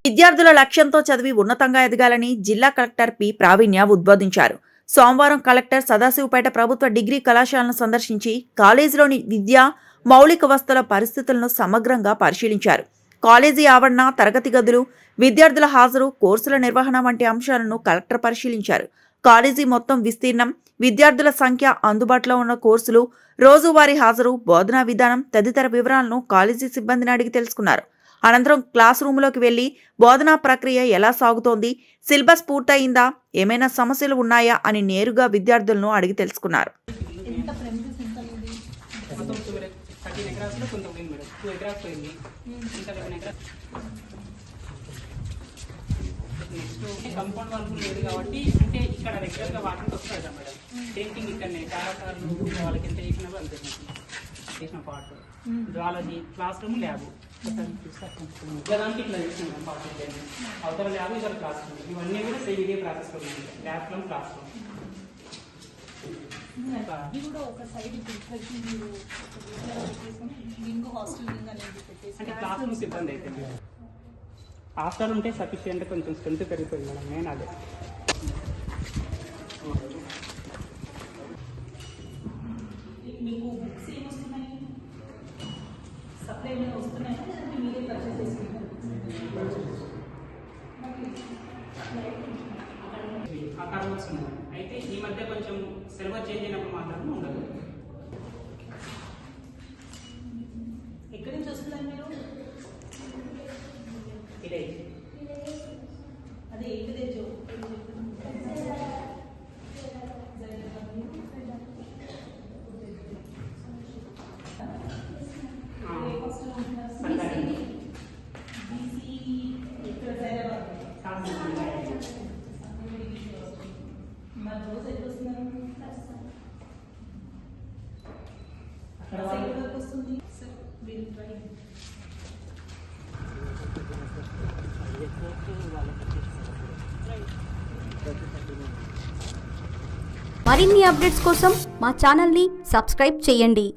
విద్యార్థుల లక్ష్యంతో చదివి ఉన్నతంగా ఎదగాలని జిల్లా కలెక్టర్ పి ప్రావీణ్య ఉద్బోధించారు. సోమవారం కలెక్టర్ సదాశివపేట ప్రభుత్వ డిగ్రీ కళాశాలను సందర్శించి కాలేజీలోని విద్యా మౌలిక వసతుల పరిస్థితులను సమగ్రంగా పరిశీలించారు. కాలేజీ ఆవరణ, తరగతి గదులు, విద్యార్థుల హాజరు, కోర్సుల నిర్వహణ వంటి అంశాలను కలెక్టర్ పరిశీలించారు. కాలేజీ మొత్తం విస్తీర్ణం, విద్యార్థుల సంఖ్య, అందుబాటులో ఉన్న కోర్సులు, రోజువారీ హాజరు, బోధనా విధానం తదితర వివరాలను కాలేజీ సిబ్బందిని అడిగి తెలుసుకున్నారు. అనంతరం క్లాస్ రూమ్లోకి వెళ్లి బోధనా ప్రక్రియ ఎలా సాగుతోంది, సిలబస్ పూర్తయిందా, ఏమైనా సమస్యలు ఉన్నాయా అని నేరుగా విద్యార్థులను అడిగి తెలుసుకున్నారు. కంపౌండ్ వాళ్ళు లేదు కాబట్టి అంటే ఇక్కడ రెగ్యులర్ గా వాటికి వస్తుంది కదా మేడం. పెయింటింగ్ ఇక్కడనే చాలా సార్లు వాళ్ళకి ఎంత చేసినా అంతే చేసిన part zoology class room lab దానికి ఇట్లా చేస్తున్నాం పార్ట్ అవతల ల్యాబ్ ఇతర క్లాస్ రూమ్ ఇవన్నీ కూడా సేమ్ ఇదే ప్రాసెస్ ఉన్నాయి. ల్యాబ్ రూమ్ క్లాస్ రూమ్ అంటే క్లాస్ రూమ్స్ ఇబ్బంది అయితే హాస్టల్ ఉంటే సఫిషియెంట్ కొంచెం స్ట్రెంత్ పెరుగుతుంది మేడం. నేను అదే మీకు బుక్స్ ఏమొస్తున్నాయి, సప్లై మీద వస్తున్నాయి, మీరే పర్చేస్ చేసుకుంటారు. అకాడమిక్స్ ఉన్నాయి. అయితే ఈ మధ్య కొంచెం సిలబస్ చేంజ్ అయినప్పుడు మాత్రం ఉండదు. ఎక్కడి నుంచి వస్తున్నాయి మీరు? అదే ఏంటి తెచ్చు మరి రోజు ఎట్లా వస్తున్నారు? వస్తుంది సార్ వీళ్ళు ట్రై మరిన్ని అప్డేట్స్ కోసం మా ఛానల్ని సబ్స్క్రైబ్ చేయండి.